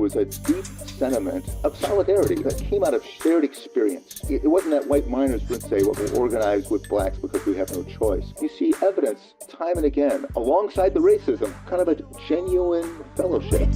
was a deep sentiment of solidarity that came out of shared experience. It wasn't that white miners would say, well, we'll organize with blacks because we have no choice. You see evidence time and again, alongside the racism, kind of a genuine fellowship.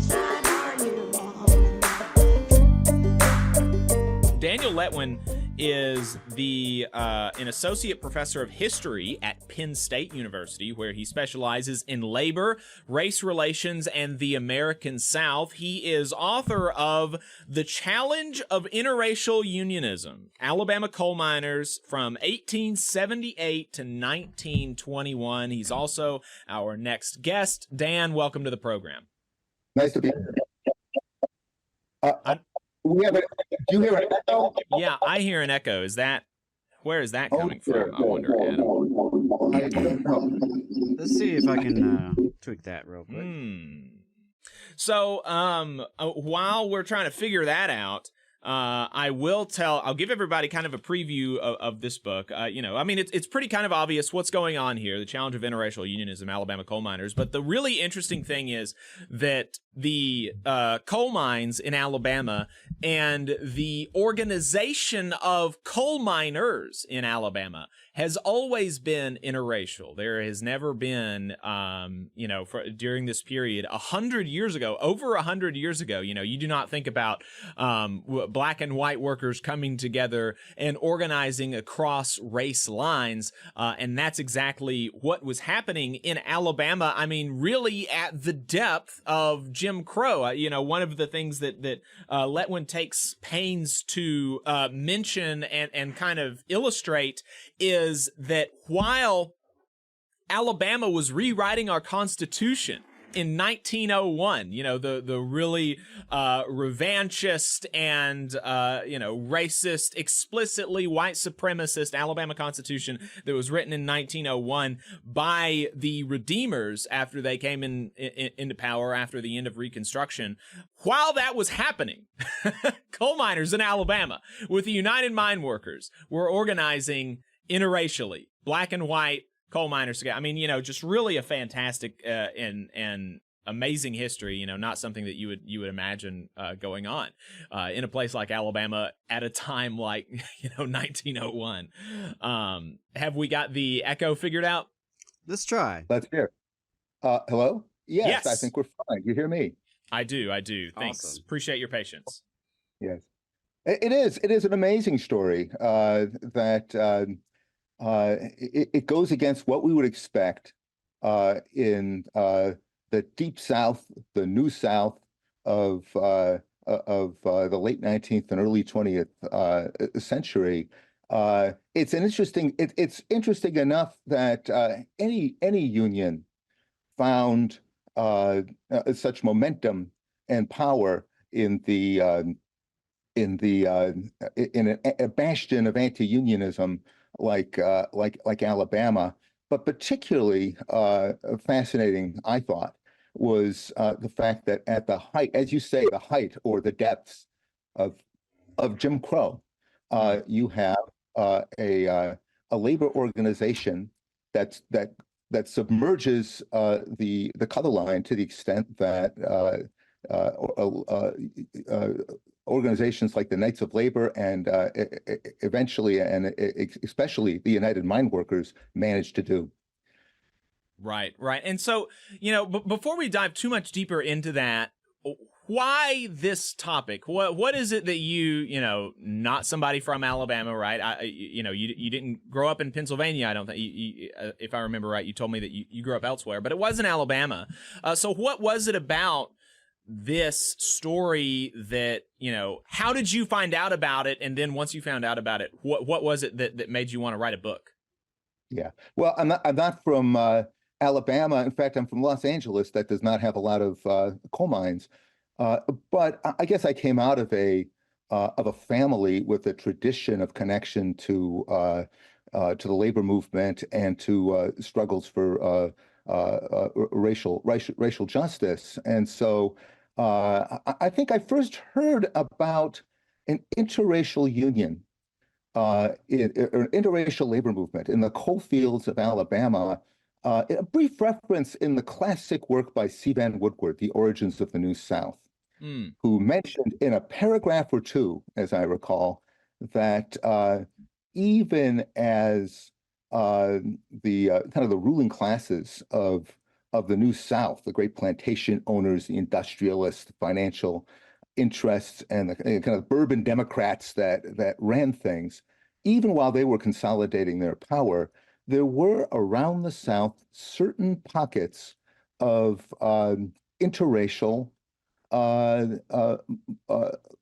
Daniel Letwin is an associate professor of history at Penn State University, where he specializes in labor, race relations, and the American South. He is author of The Challenge of Interracial Unionism, Alabama Coal Miners from 1878 to 1921. He's also our next guest. Dan, welcome to the program. Nice to be here. Do you hear an echo? Yeah, I hear an echo. Where is that coming from? I wonder, Adam. Let's see if I can tweak that real quick. So, while we're trying to figure that out, I'll give everybody kind of a preview of this book. It's pretty kind of obvious what's going on here, the challenge of interracial unionism, Alabama coal miners. But the really interesting thing is that the coal mines in Alabama and the organization of coal miners in Alabama has always been interracial. There has never been, during this period, 100 years ago, over 100 years ago, you do not think about black and white workers coming together and organizing across race lines. And that's exactly what was happening in Alabama. I mean, really at the depth of Jim Crow. One of the things that Letwin takes pains to mention and kind of illustrate is that while Alabama was rewriting our Constitution in 1901, the really revanchist and racist, explicitly white supremacist Alabama Constitution that was written in 1901 by the Redeemers after they came into power after the end of Reconstruction. While that was happening, coal miners in Alabama with the United Mine Workers were organizing interracially, black and white coal miners together. I mean, just really a fantastic and amazing history. Not something that you would imagine going on in a place like Alabama at a time like 1901. Have we got the echo figured out? Let's try. Let's hear. Hello? Yes, I Yes. think we're fine. You hear me? I do. Thanks. Awesome. Appreciate your patience. Yes. It is an amazing story that it goes against what we would expect in the deep South, the New South of the late 19th and early 20th century. It's interesting enough that any union found such momentum and power in a bastion of anti-unionism like Alabama. But particularly fascinating, I thought, was the fact that at the height, as you say, the height or the depths of Jim Crow, you have a labor organization that submerges the color line to the extent that organizations like the Knights of Labor and eventually and especially the United Mine Workers managed to do. Right. And so, before we dive too much deeper into that, why this topic? What is it that not somebody from Alabama, right? You didn't grow up in Pennsylvania. I don't think, if I remember right, you told me that you grew up elsewhere, but it was in Alabama. So what was it about this story that, how did you find out about it? And then once you found out about it, what was it that made you want to write a book? Yeah, well, I'm not from Alabama. In fact, I'm from Los Angeles. That does not have a lot of coal mines. But I guess I came out of a family with a tradition of connection to the labor movement and to struggles for racial justice. And so I think I first heard about an interracial union, an interracial labor movement in the coal fields of Alabama. A brief reference in the classic work by C. Van Woodward, The Origins of the New South. who mentioned in a paragraph or two, as I recall, that even as the kind of the ruling classes of the New South, the great plantation owners, the industrialists, the financial interests, and the kind of bourbon Democrats that ran things, even while they were consolidating their power, there were around the South certain pockets of interracial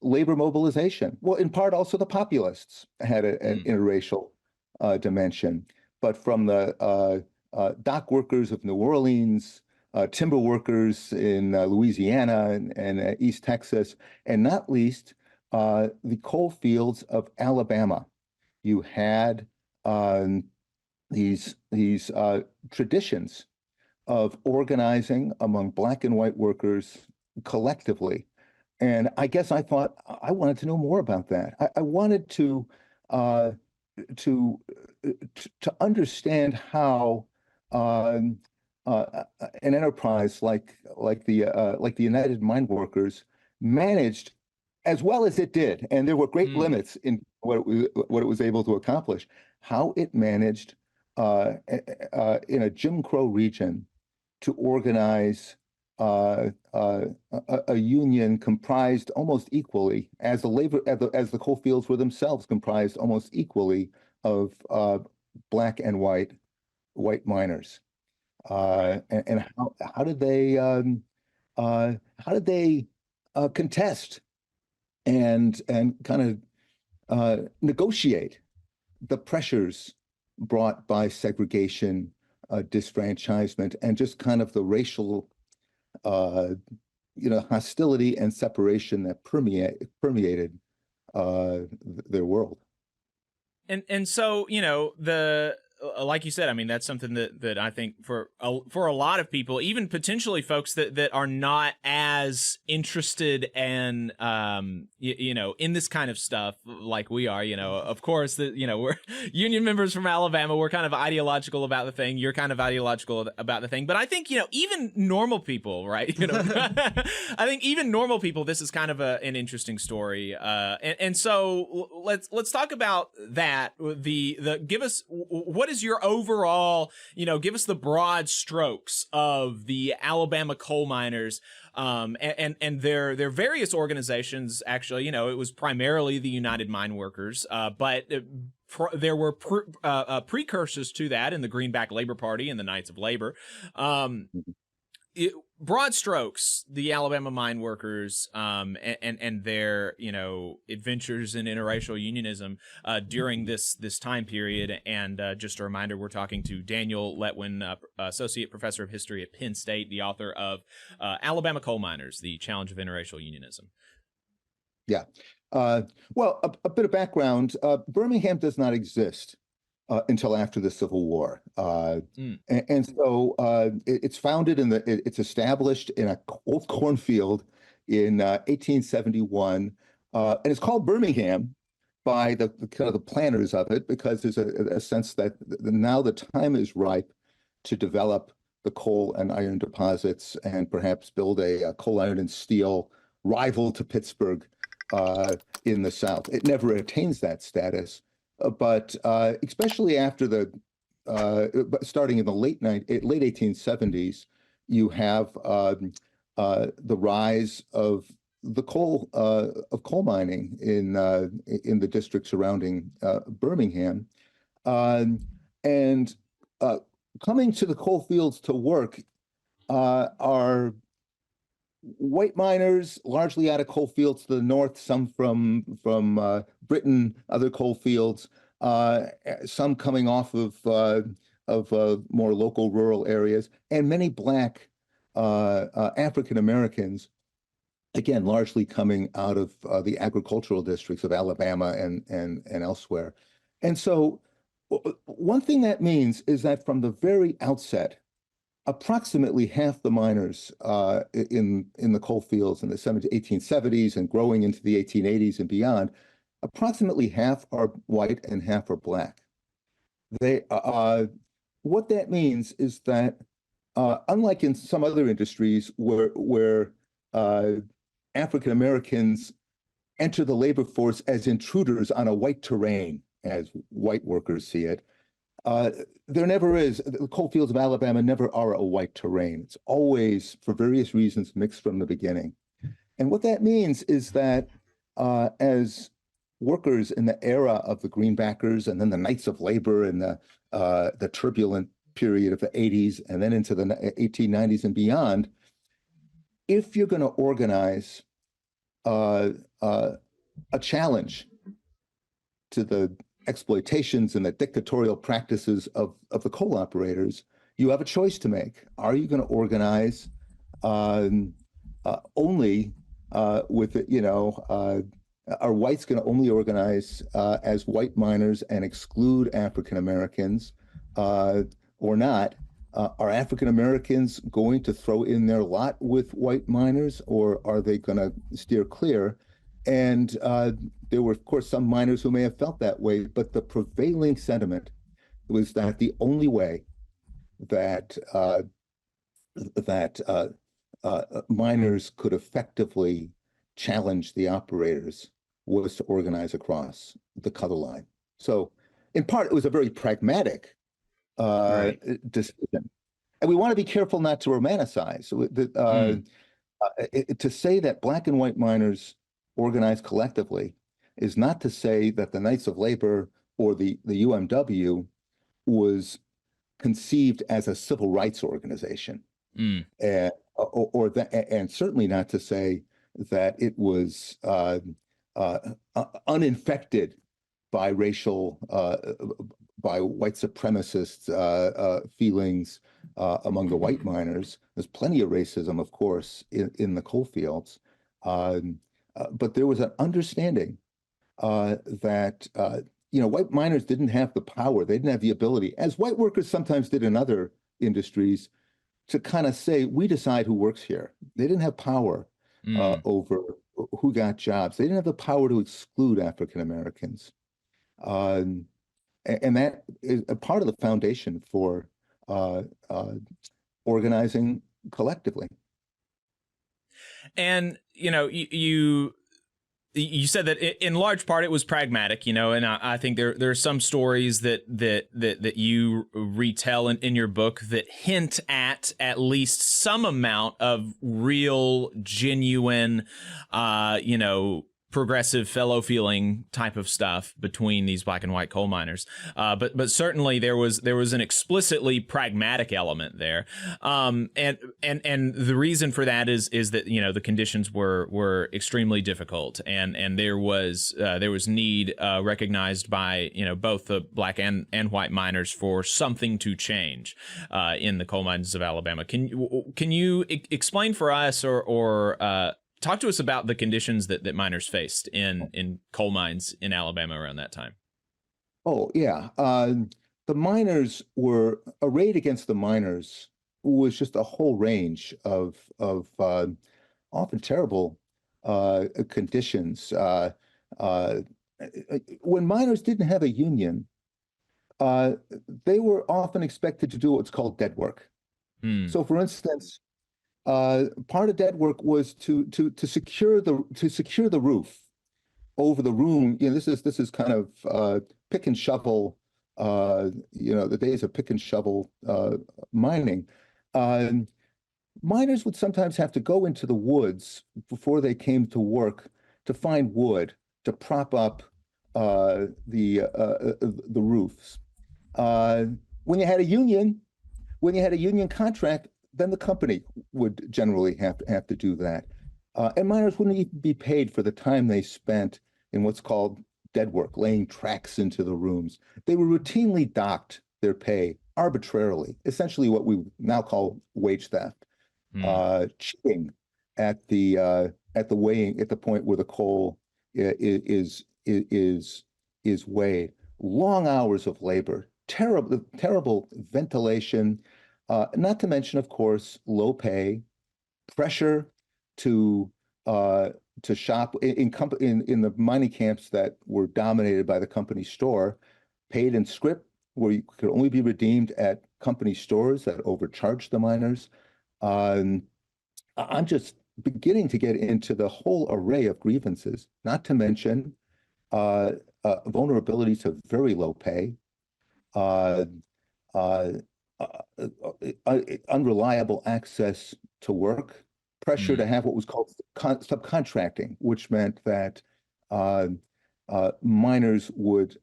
labor mobilization. Well, in part, also the populists had an interracial dimension, but from the dock workers of New Orleans, timber workers in Louisiana and East Texas, and not least the coal fields of Alabama. You had these traditions of organizing among Black and white workers collectively. And I guess I thought I wanted to know more about that. I wanted to understand how an enterprise like the United Mine Workers managed as well as it did, and there were great limits in what it was able to accomplish, how it managed in a Jim Crow region to organize a union comprised almost equally, as the coal fields were themselves comprised almost equally of Black and white miners, and how did they contest and kind of negotiate the pressures brought by segregation, disfranchisement, and just kind of the racial hostility and separation that permeated their world. And so, the like you said, I mean, that's something that I think for a lot of people, even potentially folks that are not as interested and in this kind of stuff like we are, of course that we're union members from Alabama, we're kind of ideological about the thing, you're kind of ideological about the thing, but I think even normal people, right? I think even normal people, this is kind of an interesting story, and so let's talk about that. Give us what is your overall, give us the broad strokes of the Alabama coal miners, and their various organizations. Actually, it was primarily the United Mine Workers, but there were precursors to that in the Greenback Labor Party and the Knights of Labor. Broad strokes, the Alabama Mine Workers, and their adventures in interracial unionism during this time period. And just a reminder, we're talking to Daniel Letwin, associate professor of history at Penn State, the author of Alabama Coal Miners: The Challenge of Interracial Unionism. Yeah. Well, a bit of background: Birmingham does not exist until after the Civil War, and so it's founded it's established in an old cornfield in 1871, and it's called Birmingham by the kind of the planners of it, because there's a sense that now the time is ripe to develop the coal and iron deposits and perhaps build a coal, iron, and steel rival to Pittsburgh in the South. It never attains that status. But especially after starting in the late 1870s, you have the rise of coal mining in the district surrounding Birmingham, and coming to the coal fields to work are white miners, largely out of coal fields to the north, some from Britain, other coal fields, some coming off of more local rural areas, and many Black African Americans, again, largely coming out of the agricultural districts of Alabama and elsewhere. And so one thing that means is that from the very outset, approximately half the miners in the coal fields in the 1870s and growing into the 1880s and beyond, approximately half are white and half are Black. What that means is that unlike in some other industries where African Americans enter the labor force as intruders on a white terrain, as white workers see it. There never is. The coal fields of Alabama never are a white terrain. It's always, for various reasons, mixed from the beginning. And what that means is that as workers in the era of the Greenbackers and then the Knights of Labor and the turbulent period of the 80s and then into the 1890s and beyond, if you're going to organize a challenge to the exploitations and the dictatorial practices of the coal operators, you have a choice to make. Are you going to organize only with, are whites going to only organize as white miners and exclude African Americans or not? Are African Americans going to throw in their lot with white miners, or are they going to steer clear? And there were, of course, some miners who may have felt that way, but the prevailing sentiment was that the only way that miners could effectively challenge the operators was to organize across the color line. So, in part, it was a very pragmatic decision, and we want to be careful not to romanticize. To say that black and white miners organized collectively is not to say that the Knights of Labor or the UMW was conceived as a civil rights organization, and certainly not to say that it was uninfected by by white supremacist feelings among the white miners. There's plenty of racism, of course, in the coal fields. But there was an understanding that white miners didn't have the power, they didn't have the ability, as white workers sometimes did in other industries, to kind of say, we decide who works here. They didn't have power over who got jobs. They didn't have the power to exclude African Americans. And that is a part of the foundation for organizing collectively. And, you said that in large part it was pragmatic, and I think there are some stories that you retell in your book that hint at least some amount of real, genuine, progressive fellow feeling type of stuff between these black and white coal miners. But certainly there was an explicitly pragmatic element there. And the reason for that is that, the conditions were extremely difficult, and there was need recognized by, both the black and white miners for something to change in the coal mines of Alabama. Can you explain for us or talk to us about the conditions that miners faced in coal mines in Alabama around that time? Oh, yeah. The miners were arrayed against the miners was just a whole range of often terrible conditions. When miners didn't have a union, they were often expected to do what's called dead work. So, for instance, part of dead work was to secure the roof over the room. This is kind of pick and shovel. The days of pick and shovel mining. Miners would sometimes have to go into the woods before they came to work to find wood to prop up the roofs. When you had a union contract, then the company would generally have to do that. And miners wouldn't even be paid for the time they spent in what's called dead work, laying tracks into the rooms. They were routinely docked their pay arbitrarily, essentially what we now call wage theft, cheating at the weighing, at the point where the coal is weighed. Long hours of labor, terrible ventilation. Not to mention, of course, low pay, pressure to shop in the mining camps that were dominated by the company store, paid in scrip, where you could only be redeemed at company stores that overcharged the miners. I'm just beginning to get into the whole array of grievances, not to mention vulnerability to very low pay, uh, uh, unreliable access to work, pressure to have what was called subcontracting, which meant that miners would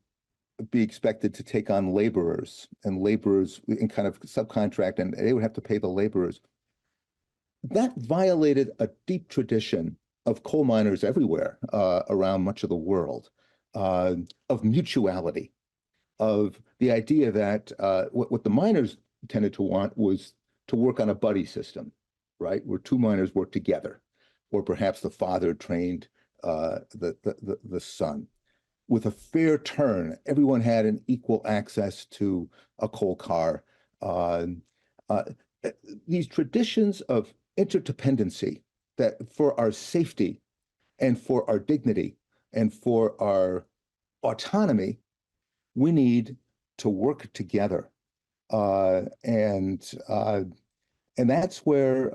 be expected to take on laborers, and laborers in kind of subcontract, and they would have to pay the laborers. That violated a deep tradition of coal miners everywhere around much of the world, of mutuality, of the idea that what the miners tended to want was to work on a buddy system, right, where two miners work together, or perhaps the father trained the son. With a fair turn, everyone had an equal access to a coal car. These traditions of interdependency that for our safety and for our dignity and for our autonomy, we need to work together. And that's where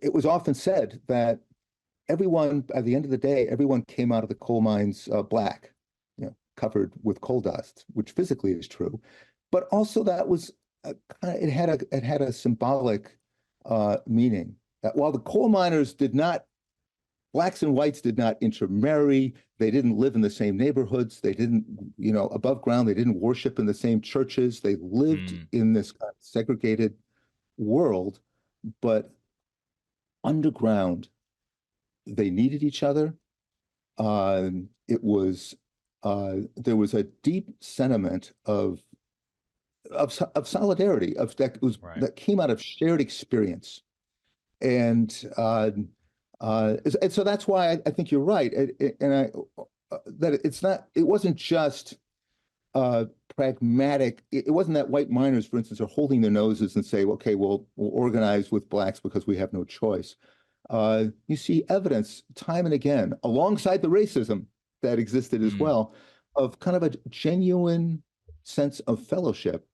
it was often said that everyone, at the end of the day, everyone came out of the coal mines black, covered with coal dust, which physically is true, but also that was it had a symbolic meaning that while the coal miners did not, blacks and whites did not intermarry, they didn't live in the same neighborhoods, they didn't, above ground, they didn't worship in the same churches, they lived in this kind of segregated world, but underground, they needed each other. There was a deep sentiment of solidarity that came out of shared experience, and so that's why I think you're right, that it wasn't just pragmatic. It wasn't that white miners, for instance, are holding their noses and say, okay, we'll organize with blacks because we have no choice. You see evidence time and again, alongside the racism that existed as well, of kind of a genuine sense of fellowship,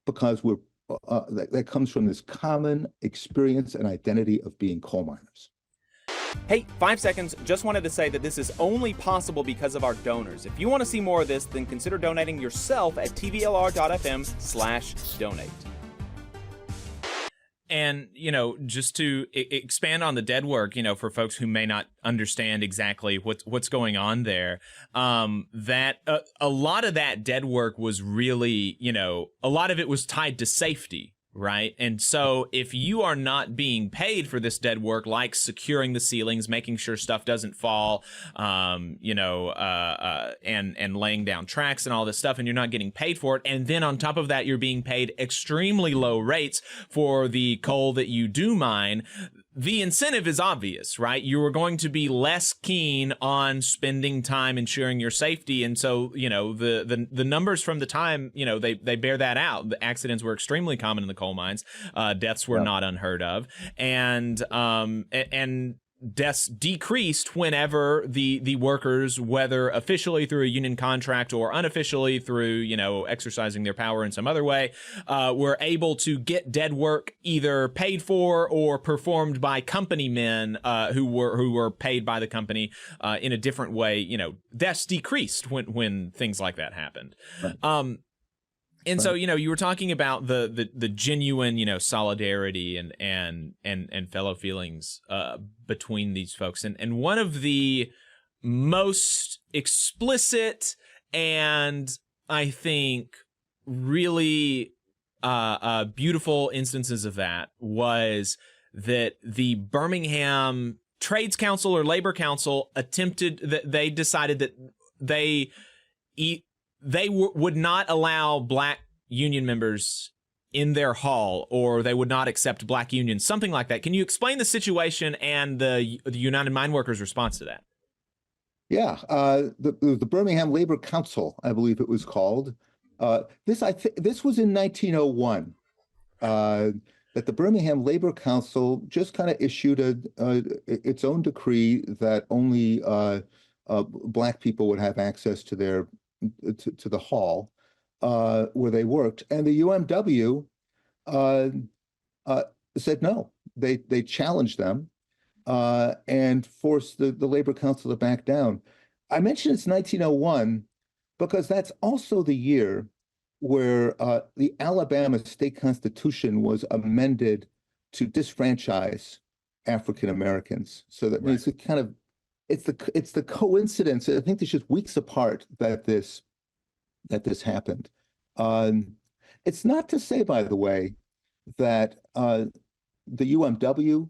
because that comes from this common experience and identity of being coal miners. Hey, 5 seconds, just wanted to say that this is only possible because of our donors. If you want to see more of this, then consider donating yourself at tvlr.fm/donate. And, just to expand on the dead work, for folks who may not understand exactly what's going on there, that a lot of that dead work was really, a lot of it was tied to safety, right? And so if you are not being paid for this dead work, like securing the ceilings, making sure stuff doesn't fall, and laying down tracks and all this stuff, and you're not getting paid for it, and then on top of that, you're being paid extremely low rates for the coal that you do mine, the incentive is obvious, right? You are going to be less keen on spending time ensuring your safety. And so, the numbers from the time, they bear that out. The accidents were extremely common in the coal mines. Deaths were not unheard of. And deaths decreased whenever the workers, whether officially through a union contract or unofficially through, exercising their power in some other way, were able to get dead work either paid for or performed by company men who were paid by the company in a different way. Deaths decreased when things like that happened. Right. And so, you were talking about the genuine, solidarity and fellow feelings between these folks. And one of the most explicit and, I think, really beautiful instances of that was that the Birmingham Trades Council or Labor Council they decided that they would not allow black union members in their hall, or they would not accept black unions, something like that. Can you explain the situation and the United Mine Workers' response to that? Yeah, the Birmingham Labor Council, I believe it was called. This was in 1901. That the Birmingham Labor Council just kind of issued its own decree that only black people would have access to the hall where they worked, and the UMW said no. They challenged them and forced the Labor Council to back down. I mentioned it's 1901 because that's also the year where the Alabama state constitution was amended to disfranchise African Americans. So that means it kind of it's the coincidence. I think it's just weeks apart that this happened. It's not to say, by the way, that the UMW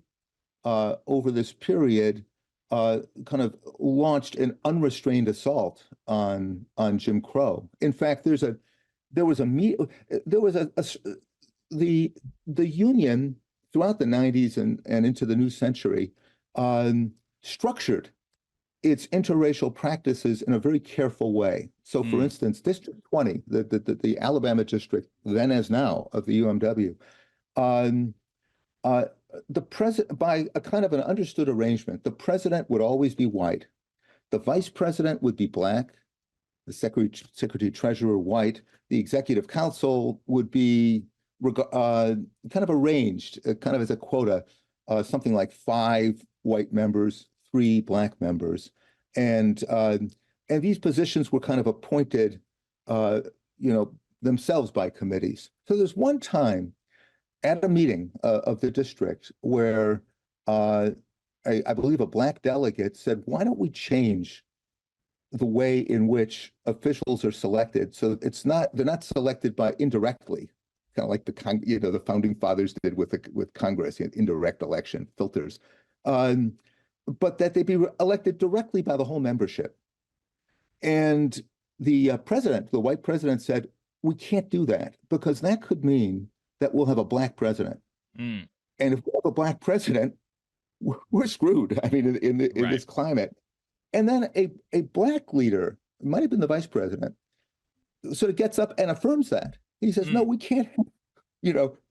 over this period kind of launched an unrestrained assault on Jim Crow. In fact, the union throughout the 90s and into the new century structured its interracial practices in a very careful way. So, for instance, District 20, the Alabama district, then as now, of the UMW, the president, by a kind of an understood arrangement, the president would always be white, the vice president would be black, the secretary treasurer white, the executive council would be kind of arranged, kind of as a quota, something like 5 white members, 3 black members, and these positions were kind of appointed, themselves by committees. So there's one time at a meeting of the district where I believe a black delegate said, "Why don't we change the way in which officials are selected so they're not selected by indirectly, kind of like the founding fathers did with Congress, indirect election filters." But that they be elected directly by the whole membership. And the president, the white president, said, "We can't do that because that could mean that we'll have a black president. And if we have a black president, we're screwed." I mean, in this climate. And then a black leader, it might have been the vice president, sort of gets up and affirms that. He says, "No, we can't have,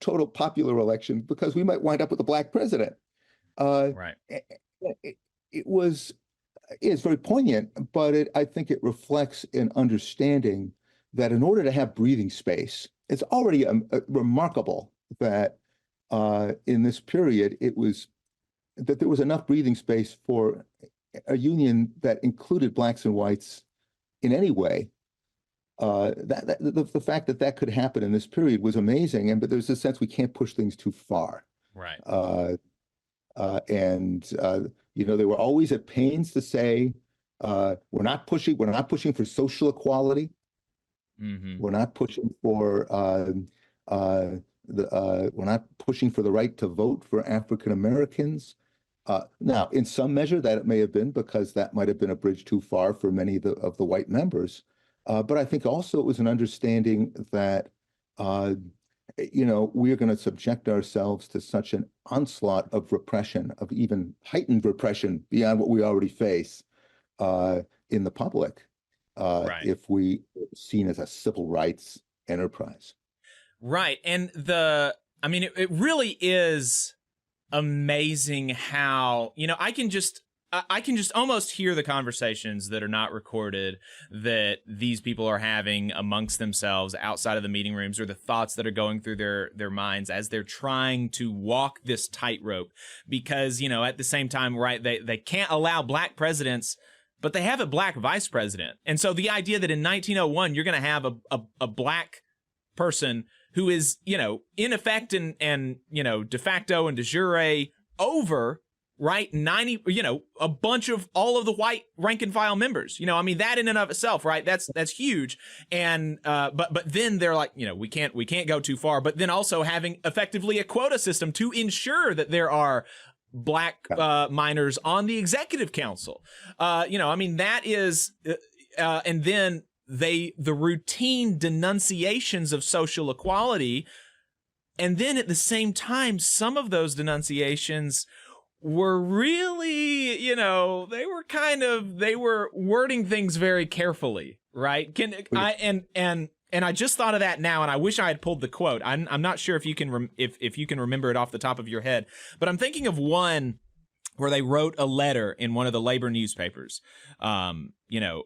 total popular election because we might wind up with a black president." It's very poignant, but I think it reflects an understanding that in order to have breathing space, it's already remarkable that in this period that there was enough breathing space for a union that included blacks and whites in any way. The fact that could happen in this period was amazing, but there's a sense we can't push things too far. They were always at pains to say, we're not pushing for social equality. We're not pushing for we're not pushing for the right to vote for African Americans. Now, in some measure, that it may have been because that might have been a bridge too far for many of the white members. But I think also it was an understanding that we are going to subject ourselves to such an onslaught of repression, of even heightened repression beyond what we already face in the public, if we are seen as a civil rights enterprise. Right. And it really is amazing how, I can just almost hear the conversations that are not recorded that these people are having amongst themselves outside of the meeting rooms, or the thoughts that are going through their minds as they're trying to walk this tightrope. Because, at the same time, right, they can't allow black presidents, but they have a black vice president. And so the idea that in 1901, you're going to have a black person who is, in effect and de facto and de jure over, right, 90, a bunch of all of the white rank and file members, that in and of itself, right, that's huge. And but then they're like, we can't go too far. But then also having effectively a quota system to ensure that there are black minors on the executive council. That is, and then the routine denunciations of social equality, and then at the same time, some of those denunciations were really, they were wording things very carefully, right? And I just thought of that now, and I wish I had pulled the quote. I'm not sure if you can if you can remember it off the top of your head, but I'm thinking of one where they wrote a letter in one of the labor newspapers.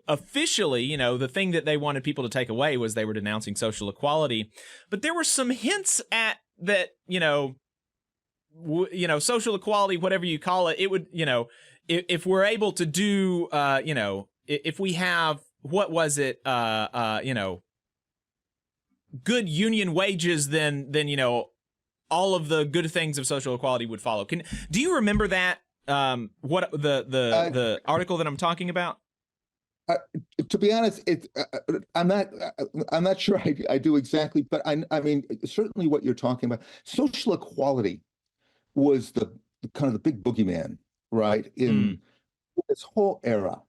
Officially, the thing that they wanted people to take away was they were denouncing social equality, but there were some hints at that, social equality, whatever you call it, it would, if we're able to do, if we have, what was it, good union wages, then all of the good things of social equality would follow. Do you remember that? What the article that I'm talking about? To be honest, I'm not sure I do exactly, but I mean, certainly what you're talking about, social equality was the kind of the big boogeyman, right? In this whole era,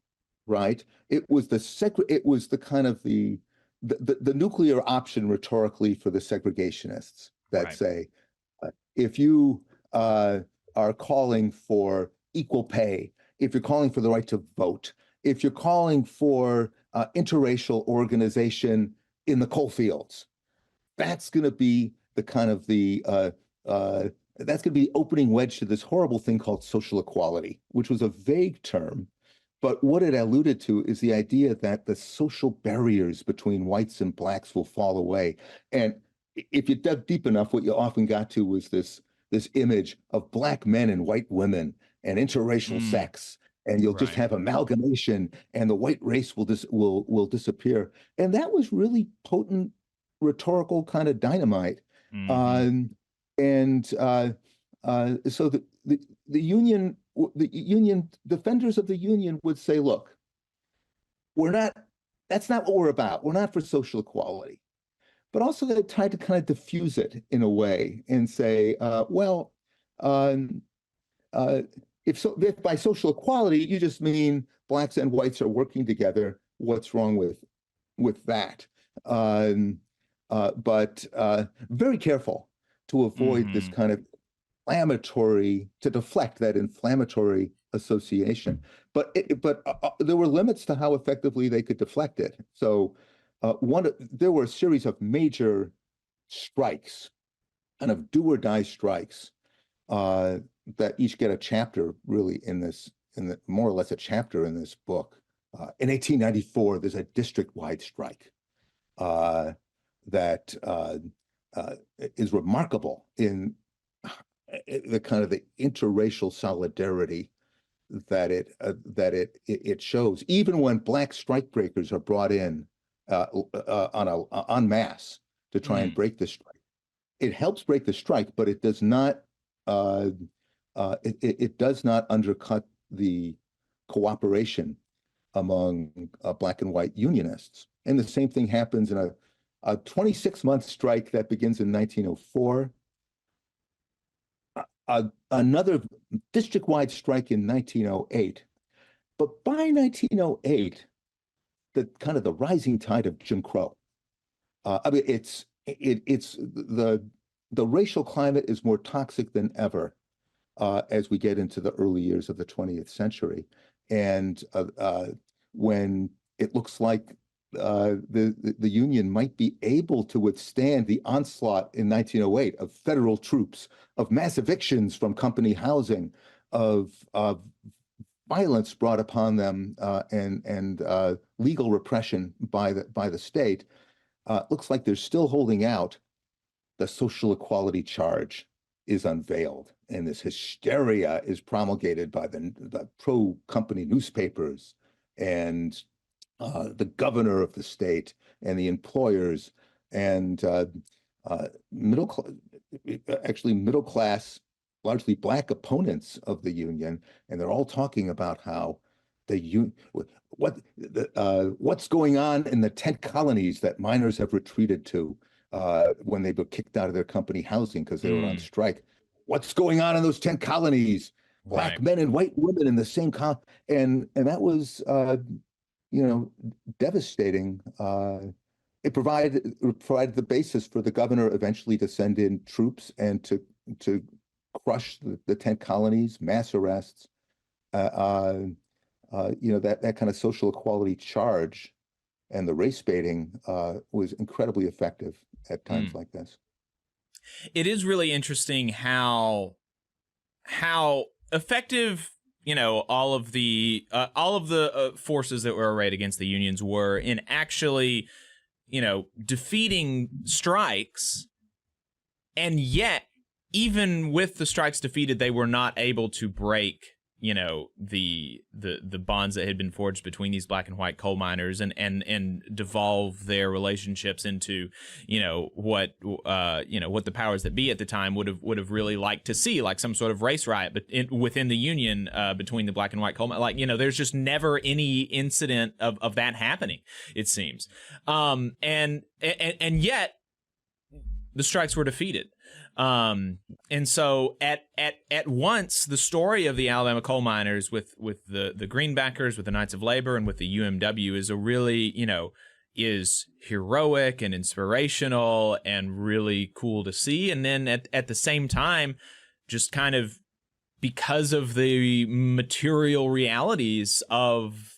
right? It was the kind of the nuclear option rhetorically for the segregationists that say, if you are calling for equal pay, if you're calling for the right to vote, if you're calling for interracial organization in the coal fields, that's going to be the kind of that's going to be the opening wedge to this horrible thing called social equality, which was a vague term. But what it alluded to is the idea that the social barriers between whites and blacks will fall away. And if you dug deep enough, what you often got to was this image of black men and white women and interracial sex. And you'll just have amalgamation, and the white race will disappear. And that was really potent rhetorical kind of dynamite. So the union defenders of the union would say, look, that's not what we're about. We're not for social equality. But also they tried to kind of diffuse it in a way and say, if by social equality you just mean blacks and whites are working together, what's wrong with that? But very careful to avoid this kind of to deflect that inflammatory association. But there were limits to how effectively they could deflect it. So there were a series of major strikes, kind of do or die strikes, that each get a chapter really more or less a chapter in this book. In 1894, there's a district-wide strike that is remarkable in the kind of the interracial solidarity that it shows. Even when black strikebreakers are brought in en masse to try and break the strike, it helps break the strike, but it does not. It does not undercut the cooperation among black and white unionists. And the same thing happens in a 26-month strike that begins in 1904, another district-wide strike in 1908. But by 1908, the rising tide of Jim Crow. It's the racial climate is more toxic than ever as we get into the early years of the 20th century. And when it looks like the union might be able to withstand the onslaught in 1908 of federal troops, of mass evictions from company housing, of violence brought upon them, and legal repression by the state, looks like they're still holding out. The social equality charge is unveiled, and this hysteria is promulgated by the pro-company newspapers and the governor of the state and the employers and middle class, largely black opponents of the union, and they're all talking about how what's going on in the tent colonies that miners have retreated to when they were kicked out of their company housing because they were on strike. What's going on in those tent colonies? Black men and white women in the same and that was devastating. It provided the basis for the governor eventually to send in troops and to crush the tent colonies, mass arrests. That kind of social equality charge and the race baiting was incredibly effective at times like this. It is really interesting how effective all of the forces that were arrayed against the unions were in actually defeating strikes, and yet even with the strikes defeated, they were not able to break, you know, the bonds that had been forged between these black and white coal miners and devolve their relationships into, you know, what the powers that be at the time would have really liked to see, like some sort of race riot, but within the union between the black and white coal miners. Like, you know, there's just never any incident of that happening, it seems. And yet the strikes were defeated. And so at once the story of the Alabama coal miners with the Greenbackers, with the Knights of Labor, and with the UMW is a really, you know, is heroic and inspirational and really cool to see. And then at the same time, just kind of because of the material realities of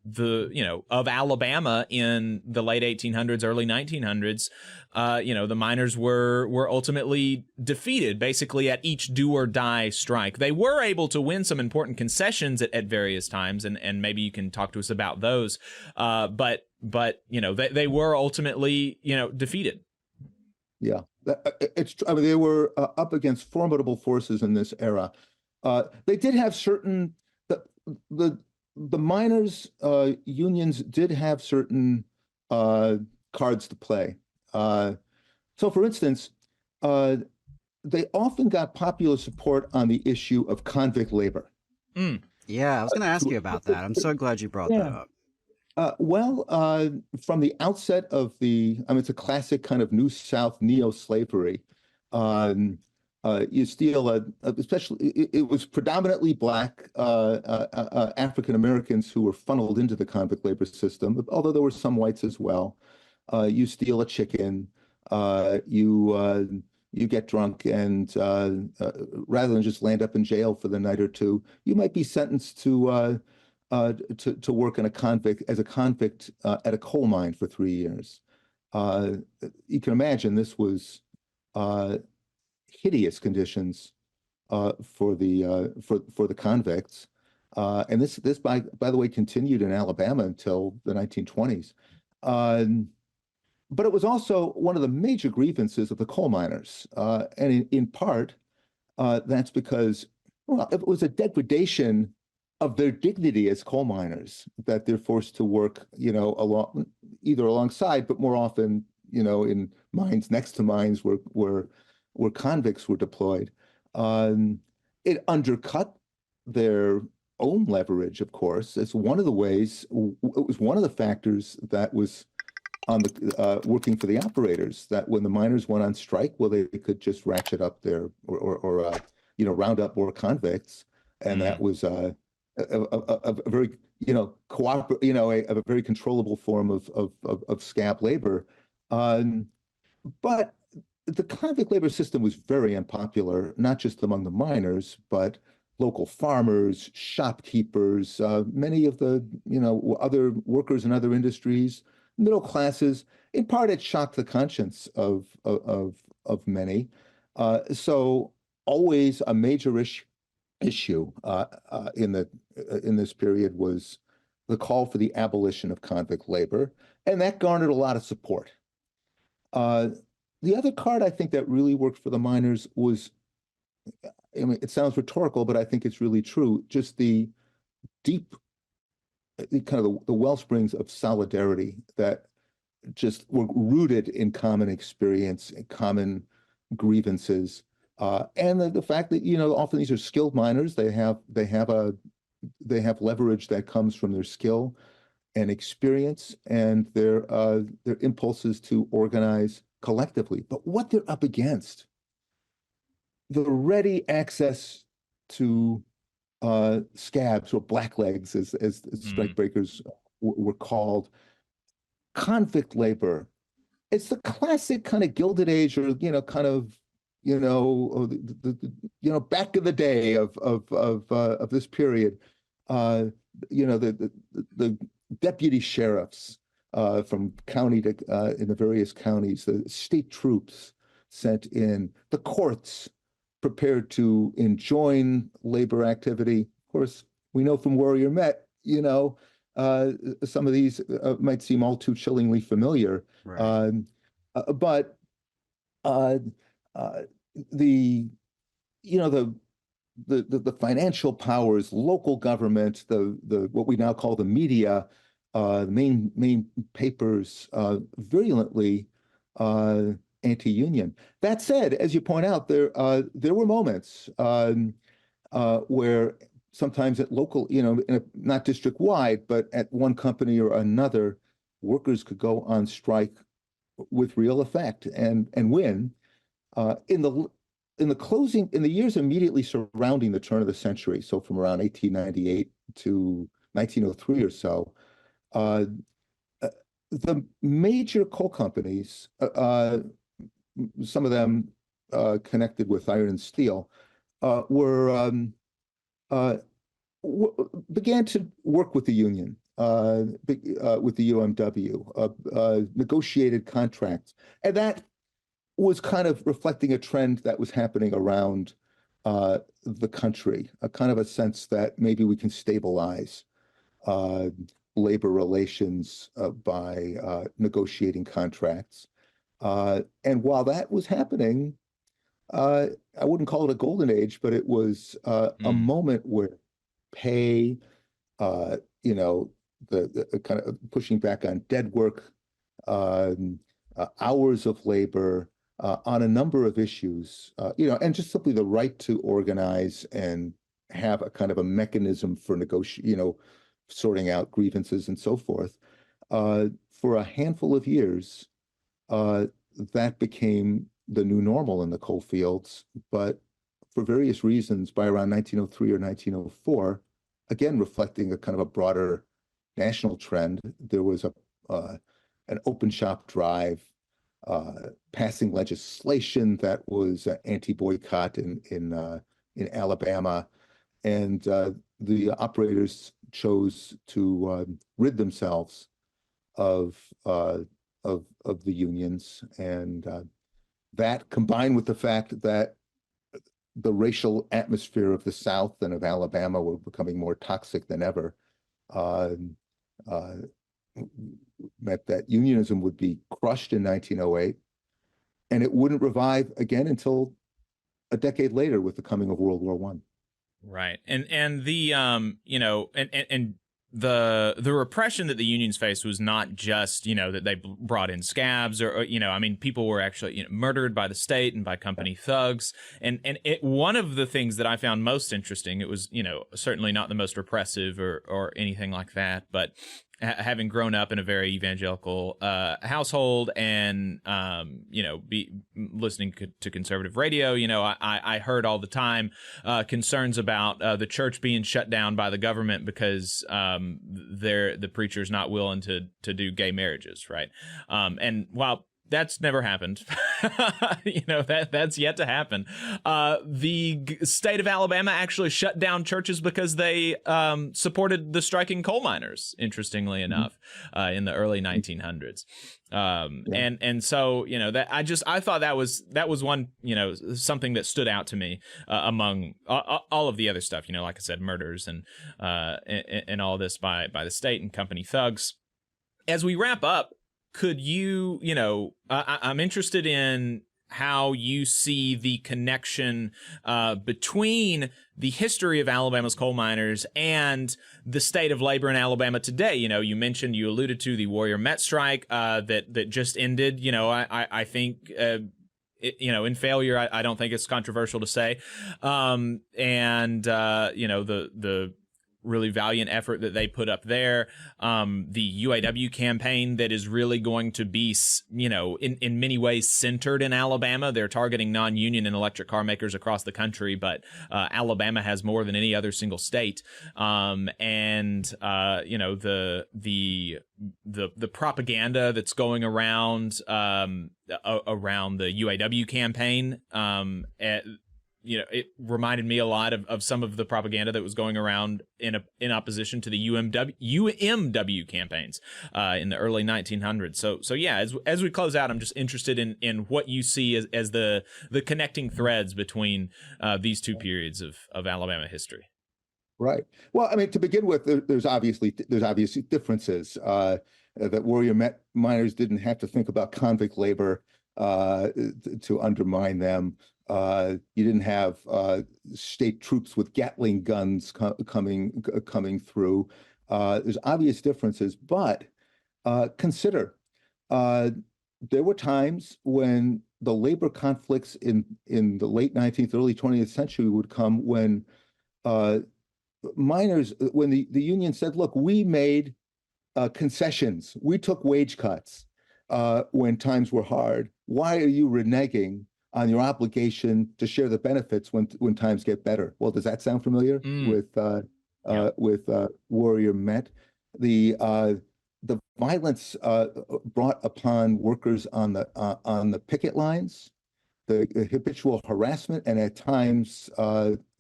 of Alabama in the late 1800s, early 1900s, the miners were ultimately defeated basically at each do or die strike. They were able to win some important concessions at various times, and maybe you can talk to us about those. But they were ultimately, defeated. Yeah, they were up against formidable forces in this era. They did have certain the miners' unions did have certain cards to play. So, for instance, they often got popular support on the issue of convict labor. Mm. Yeah, I was going to ask you about that. I'm so glad you brought that up. From the outset of it's a classic kind of New South neo-slavery. You steal especially it was predominantly black African Americans who were funneled into the convict labor system, although there were some whites as well. You steal a chicken, you get drunk, and rather than just land up in jail for the night or two, you might be sentenced to work as a convict at a coal mine for 3 years. You can imagine this was hideous conditions for the convicts, and this by the way continued in Alabama until the 1920s. But it was also one of the major grievances of the coal miners, and in part that's because it was a degradation of their dignity as coal miners that they're forced to work, either alongside, but more often, in mines next to mines where convicts were deployed. It undercut their own leverage, of course. It's one of the ways, it was one of the factors that was on the working for the operators, that when the miners went on strike, they could just ratchet up their or round up more convicts, and that was a very a very controllable form of scab labor. But the convict labor system was very unpopular, not just among the miners, but local farmers, shopkeepers, many of the other workers in other industries, middle classes. In part, it shocked the conscience of many. So always a major issue in this period was the call for the abolition of convict labor, and that garnered a lot of support. The other card I think that really worked for the miners was, it sounds rhetorical, but I think it's really true, just the deep, kind of the wellsprings of solidarity that just were rooted in common experience and common grievances. And the fact that, often these are skilled miners, they have leverage that comes from their skill and experience and their impulses to organize collectively. But what they're up against, the ready access to scabs or blacklegs, as strikebreakers were called, convict labor. It's the classic kind of Gilded Age, or kind of back in the day of this period. The deputy sheriffs from county to in the various counties, the state troops sent in, the courts prepared to enjoin labor activity. Of course, we know from Warrior Met, some of these might seem all too chillingly familiar. Right. But the you know, the financial powers, local government, the what we now call the media, the main papers, virulently anti-union. That said, as you point out, there were moments where sometimes at local, you know, not district-wide, but at one company or another, workers could go on strike with real effect and win. In the years immediately surrounding the turn of the century, so from around 1898 to 1903 or so, the major coal companies, some of them connected with iron and steel, began to work with the union, with the UMW, negotiated contracts, and that was kind of reflecting a trend that was happening around the country, a kind of a sense that maybe we can stabilize labor relations by negotiating contracts. And while that was happening, I wouldn't call it a golden age, but it was a moment where pay, you know, the kind of pushing back on dead work, hours of labor, on a number of issues, you know, and just simply the right to organize and have a kind of a mechanism for you know, sorting out grievances and so forth. For a handful of years, that became the new normal in the coal fields. But for various reasons, by around 1903 or 1904, again, reflecting a kind of a broader national trend, there was an open shop drive, passing legislation that was anti-boycott in Alabama, and the operators chose to rid themselves of the unions, and that combined with the fact that the racial atmosphere of the South and of Alabama were becoming more toxic than ever, meant that unionism would be crushed in 1908, and it wouldn't revive again until a decade later with the coming of World War I. Right. And the you know, and the repression that the unions faced was not just, you know, that they brought in scabs or you know, I mean, people were actually, you know, murdered by the state and by company thugs. And one of the things that I found most interesting, it was, you know, certainly not the most repressive or anything like that, but having grown up in a very evangelical household and, you know, listening to conservative radio, you know, I heard all the time concerns about the church being shut down by the government because the preacher's not willing to do gay marriages, right? And while that's never happened. You know, that's yet to happen. The state of Alabama actually shut down churches because they supported the striking coal miners, interestingly enough, in the early 1900s. And so, you know, that I thought that was one, you know, something that stood out to me among all of the other stuff, you know, like I said, murders and all this by the state and company thugs. As we wrap up, could you, you know, I'm interested in how you see the connection between the history of Alabama's coal miners and the state of labor in Alabama today. You know, you alluded to the Warrior Met strike that just ended. You know, I think you know, in failure, I don't think it's controversial to say. And you know, the really valiant effort that they put up there. The UAW campaign that is really going to be, you know, in many ways centered in Alabama. They're targeting non-union and electric car makers across the country, but Alabama has more than any other single state. And you know, the propaganda that's going around around the UAW campaign, you know, it reminded me a lot of some of the propaganda that was going around in opposition to the UMW campaigns in the early 1900s. So yeah, as we close out, I'm just interested in what you see as the connecting threads between these two periods of Alabama history. Right. Well, I mean, to begin with, there's obviously differences. That Warrior miners didn't have to think about convict labor to undermine them. You didn't have state troops with Gatling guns coming through. There's obvious differences, but consider there were times when the labor conflicts in the late 19th, early 20th century would come when miners, when the union said, look, we made concessions, we took wage cuts when times were hard. Why are you reneging on your obligation to share the benefits when times get better? Well, does that sound familiar with Warrior Met? The violence brought upon workers on the picket lines, the habitual harassment, and at times,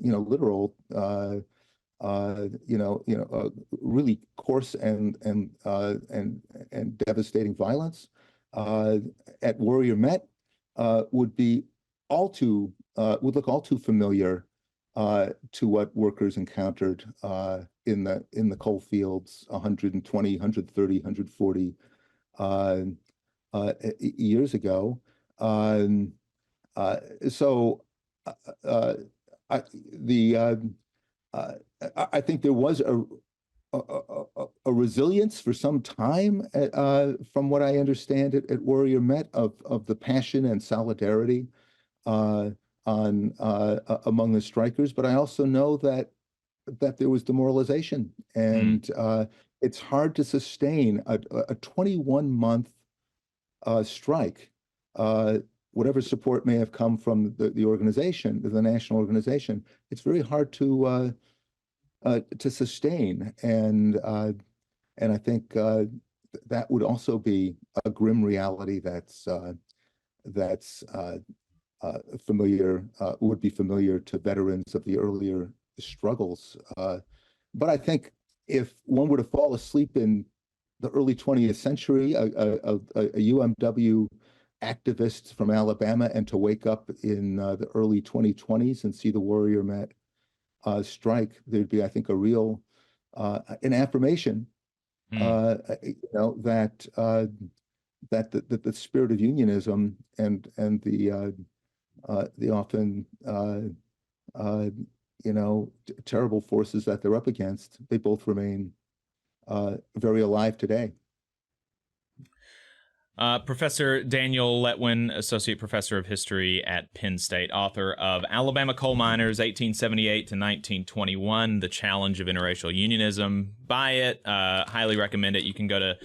literal, really coarse and devastating violence at Warrior Met would look all too familiar to what workers encountered in the coal fields 120, 130, 140 years ago. I think there was a resilience for some time, from what I understand at Warrior Met, of the passion and solidarity among the strikers. But I also know that there was demoralization, and it's hard to sustain a 21-month strike. Whatever support may have come from the organization, the national organization, it's very hard to sustain, and I think that would also be a grim reality that's familiar, would be familiar to veterans of the earlier struggles. But I think if one were to fall asleep in the early 20th century, a UMW activist from Alabama, and to wake up in the early 2020s and see the Warrior Met strike, there'd be, I think, a real an affirmation, that the spirit of unionism and the often terrible forces that they're up against, they both remain very alive today. Professor Daniel Letwin, Associate Professor of History at Penn State, author of Alabama Coal Miners, 1878 to 1921, The Challenge of Interracial Unionism. Buy it. Highly recommend it. You can go to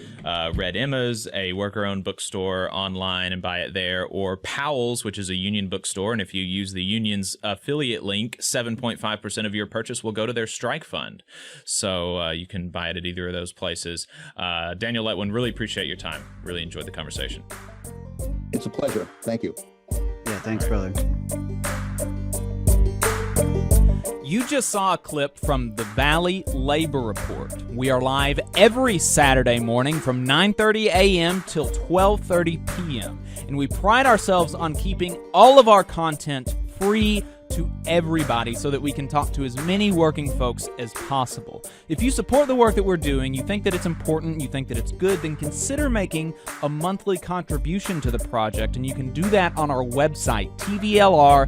Red Emma's, a worker-owned bookstore, online and buy it there, or Powell's, which is a union bookstore. And if you use the union's affiliate link, 7.5% of your purchase will go to their strike fund. So you can buy it at either of those places. Daniel Letwin, really appreciate your time. Really enjoyed the conversation. It's a pleasure. Thank you. Yeah, thanks, brother. You just saw a clip from the Valley Labor Report. We are live every Saturday morning from 9:30 a.m. till 12:30 p.m. And we pride ourselves on keeping all of our content free to everybody so that we can talk to as many working folks as possible. If you support the work that we're doing, you think that it's important, you think that it's good, then consider making a monthly contribution to the project, and you can do that on our website, tvlr.fm.